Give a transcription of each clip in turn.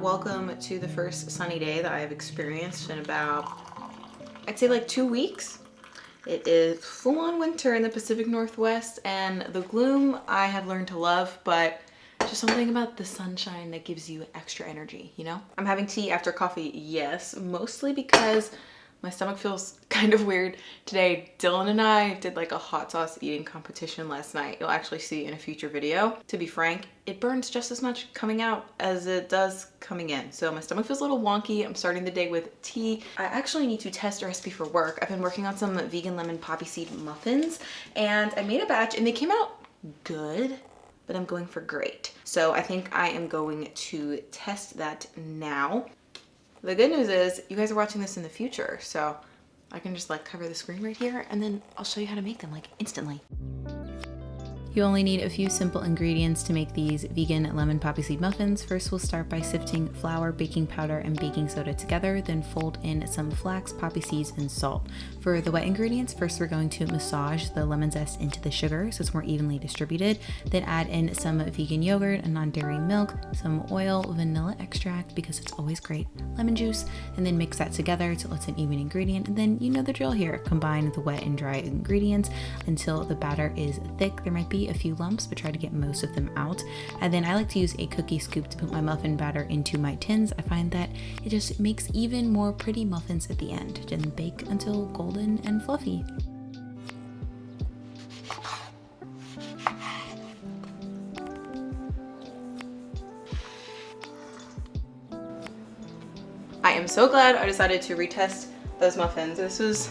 welcome to the first sunny day that I have experienced in about, I'd say like 2 weeks. It is full-on winter in the Pacific Northwest, and the gloom I have learned to love, but just something about the sunshine that gives you extra energy, you know? I'm having tea after coffee, yes, mostly because my stomach feels kind of weird today. Dylan and I did like a hot sauce eating competition last night. You'll actually see in a future video. To be frank, it burns just as much coming out as it does coming in. So my stomach feels a little wonky. I'm starting the day with tea. I actually need to test a recipe for work. I've been working on some vegan lemon poppy seed muffins, and I made a batch and they came out good, but I'm going for great. So I think I am going to test that now. The good news is you guys are watching this in the future, so I can just like cover the screen right here and then I'll show you how to make them like instantly. You only need a few simple ingredients to make these vegan lemon poppy seed muffins. First, we'll start by sifting flour, baking powder, and baking soda together, then fold in some flax, poppy seeds, and salt. For the wet ingredients, first we're going to massage the lemon zest into the sugar so it's more evenly distributed. Then add in some vegan yogurt, a non-dairy milk, some oil, vanilla extract because it's always great, lemon juice, and then mix that together till it's an even ingredient. And then you know the drill here. Combine the wet and dry ingredients until the batter is thick. There might be a few lumps, but try to get most of them out. And then I like to use a cookie scoop to put my muffin batter into my tins. I find that it just makes even more pretty muffins at the end. Then bake until golden and fluffy. I am so glad I decided to retest those muffins. This was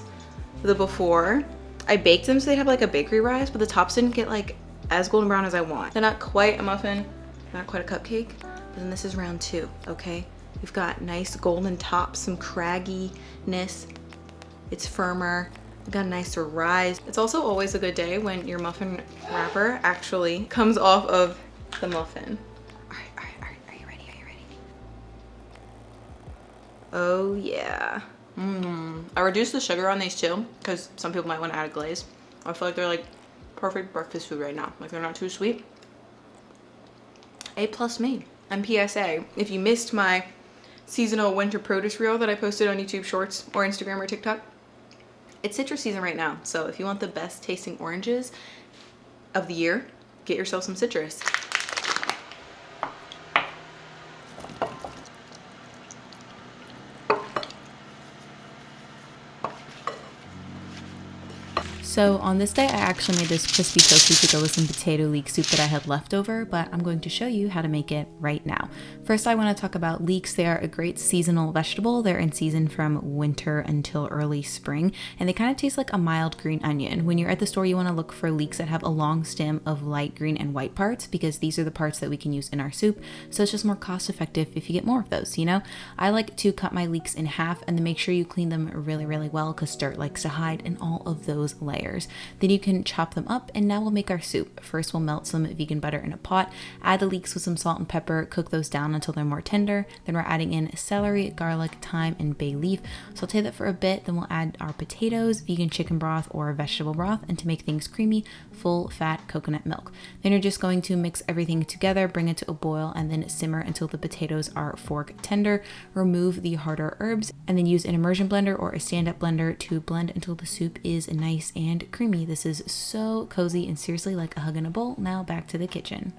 the before. I baked them so they have like a bakery rise, but the tops didn't get like as golden brown as I want. They're not quite a muffin, not quite a cupcake, but then this is round 2, okay? We've got nice golden tops, some cragginess. It's firmer, we've got a nicer rise. It's also always a good day when your muffin wrapper actually comes off of the muffin. All right, are you ready, Oh yeah. I reduced the sugar on these too, because some people might want to add a glaze. I feel like they're like perfect breakfast food right now. Like they're not too sweet. A+ me. And PSA, if you missed my seasonal winter produce reel that I posted on YouTube Shorts or Instagram or TikTok, it's citrus season right now. So if you want the best tasting oranges of the year, get yourself some citrus. So on this day, I actually made this crispy tofu to go with some potato leek soup that I had left over, but I'm going to show you how to make it right now. First, I want to talk about leeks. They are a great seasonal vegetable. They're in season from winter until early spring, and they kind of taste like a mild green onion. When you're at the store, you want to look for leeks that have a long stem of light green and white parts, because these are the parts that we can use in our soup. So it's just more cost effective if you get more of those, you know? I like to cut my leeks in half and then make sure you clean them really, really well, because dirt likes to hide in all of those layers. Then you can chop them up, and now we'll make our soup. First, we'll melt some vegan butter in a pot, add the leeks with some salt and pepper, cook those down until they're more tender. Then we're adding in celery, garlic, thyme, and bay leaf. Saute that for a bit, then we'll add our potatoes, vegan chicken broth, or vegetable broth, and to make things creamy, full fat coconut milk. Then you're just going to mix everything together, bring it to a boil, and then simmer until the potatoes are fork tender. Remove the harder herbs, and then use an immersion blender or a stand-up blender to blend until the soup is nice and creamy. This is so cozy and seriously like a hug in a bowl. Now back to the kitchen.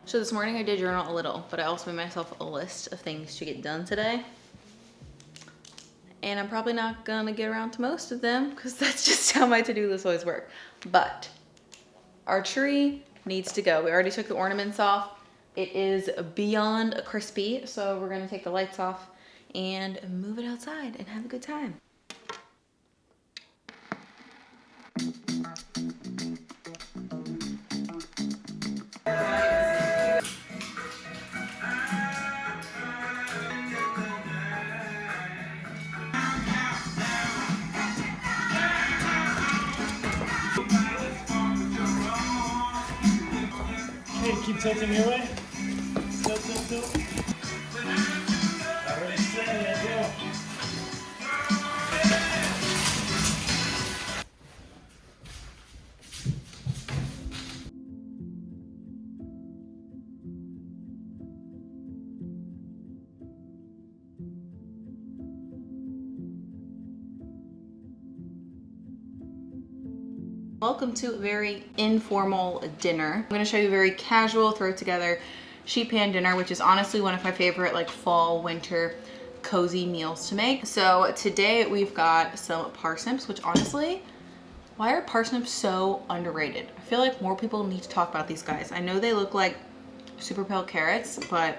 So this morning I did journal a little, but I also made myself a list of things to get done today. And I'm probably not gonna get around to most of them because that's just how my to-do list always work. But our tree needs to go. We already took the ornaments off. It is beyond crispy, so we're gonna take the lights off and move it outside and have a good time. Okay, keep tilting your way. Tilt, tilt, tilt. Already steady, let's go. Welcome to a very informal dinner. I'm gonna show you a very casual, throw together sheet pan dinner, which is honestly one of my favorite like fall, winter, cozy meals to make. So today we've got some parsnips, which honestly, why are parsnips so underrated? I feel like more people need to talk about these guys. I know they look like super pale carrots, but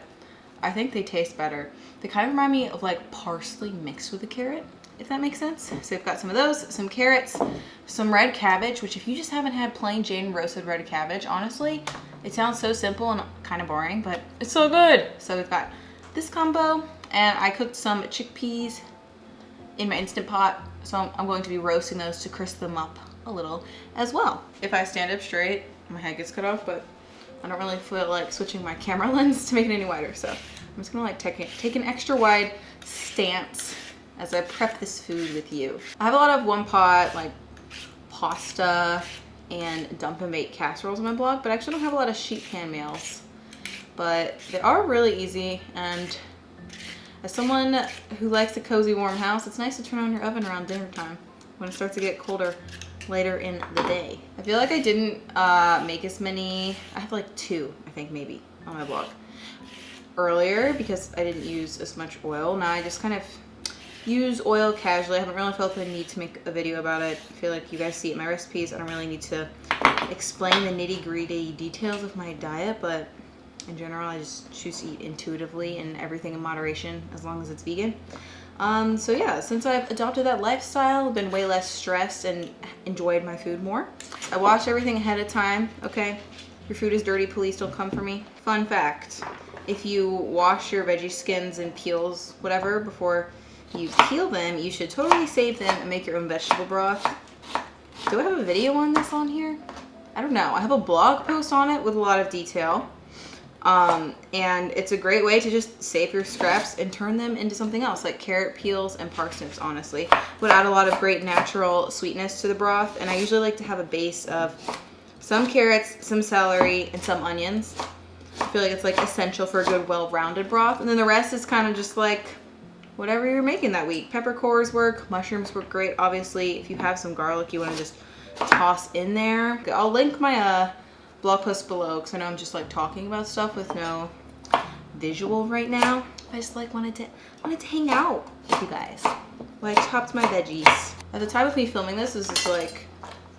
I think they taste better. They kind of remind me of like parsley mixed with a carrot, if that makes sense. So we've got some of those, some carrots, some red cabbage, which if you just haven't had plain Jane roasted red cabbage, honestly, it sounds so simple and kind of boring, but it's so good. So we've got this combo, and I cooked some chickpeas in my Instant Pot, so I'm going to be roasting those to crisp them up a little as well. If I stand up straight, my head gets cut off, but I don't really feel like switching my camera lens to make it any wider, so I'm just gonna like take an extra wide stance as I prep this food with you. I have a lot of one pot like pasta and dump and bake casseroles on my blog, but I actually don't have a lot of sheet pan meals. But they are really easy, and as someone who likes a cozy warm house, it's nice to turn on your oven around dinner time when it starts to get colder later in the day. I feel like I didn't make as many, I have like 2, I think maybe, on my blog earlier because I didn't use as much oil. Now I just kind of use oil casually. I haven't really felt the need to make a video about it. I feel like you guys see it in my recipes. I don't really need to explain the nitty-gritty details of my diet, but in general, I just choose to eat intuitively and everything in moderation as long as it's vegan. So yeah, since I've adopted that lifestyle, I've been way less stressed and enjoyed my food more. I wash everything ahead of time, okay? Your food is dirty, please don't come for me. Fun fact, if you wash your veggie skins and peels, whatever, before you peel them, you should totally save them and make your own vegetable broth. Do I have a video on this on here? I don't know. I have a blog post on it with a lot of detail. And it's a great way to just save your scraps and turn them into something else, like carrot peels and parsnips, honestly. Would add a lot of great natural sweetness to the broth, and I usually like to have a base of some carrots, some celery, and some onions. I feel like it's like essential for a good, well-rounded broth, and then the rest is kind of just like whatever you're making that week. Peppercorns work, mushrooms work great. Obviously, if you have some garlic you want to just toss in there. I'll link my blog post below because I know I'm just like talking about stuff with no visual right now. I just like wanted to hang out with you guys while I chopped my veggies. At the time of me filming this is like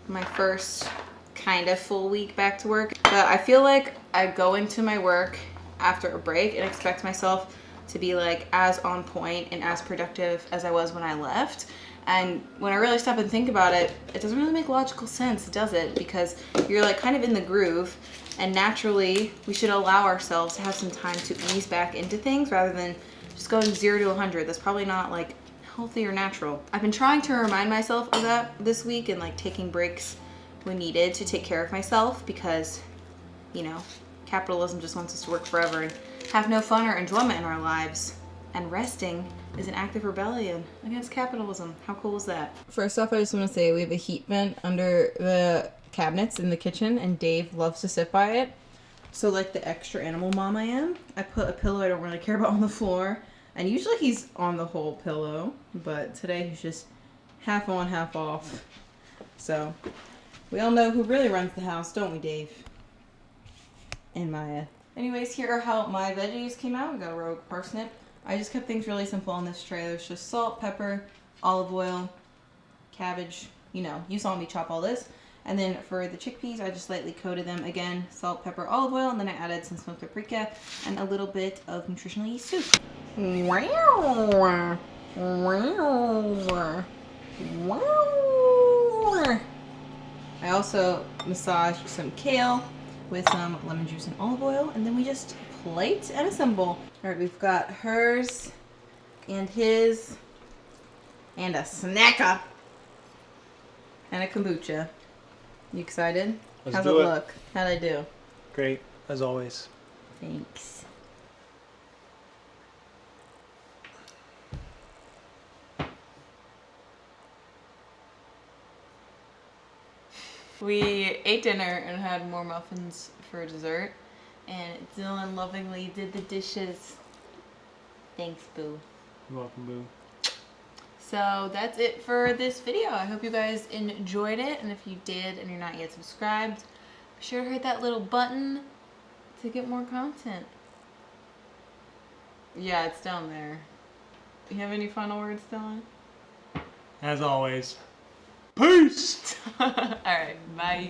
my first kind of full week back to work, but I feel like I go into my work after a break and expect myself to be like as on point and as productive as I was when I left. And when I really stop and think about it, it doesn't really make logical sense, does it? Because you're like kind of in the groove, and naturally we should allow ourselves to have some time to ease back into things rather than just going 0 to 100. That's probably not like healthy or natural. I've been trying to remind myself of that this week and like taking breaks when needed to take care of myself because, you know, capitalism just wants us to work forever and have no fun or enjoyment in our lives. And resting is an act of rebellion against capitalism. How cool is that? First off, I just want to say we have a heat vent under the cabinets in the kitchen, and Dave loves to sit by it. So like the extra animal mom I am, I put a pillow I don't really care about on the floor. And usually he's on the whole pillow, but today he's just half on, half off. So we all know who really runs the house, don't we, Dave? And Maya. Anyways, here are how my veggies came out. We got a rogue parsnip. I just kept things really simple on this tray. There's just salt, pepper, olive oil, cabbage. You know, you saw me chop all this. And then for the chickpeas, I just lightly coated them. Again, salt, pepper, olive oil, and then I added some smoked paprika and a little bit of nutritional yeast soup. Wow. Wow. Wow. I also massaged some kale with some lemon juice and olive oil, and then we just plate and assemble. All right, we've got hers and his and a snacker and a kombucha. You excited? How's it look? How'd I do? Great, as always. Thanks. We ate dinner and had more muffins for dessert, and Dylan lovingly did the dishes. Thanks, Boo. You're welcome, Boo. So that's it for this video. I hope you guys enjoyed it, and if you did and you're not yet subscribed, be sure to hit that little button to get more content. Yeah, it's down there. You have any final words, Dylan? As always, peace! Alright, bye.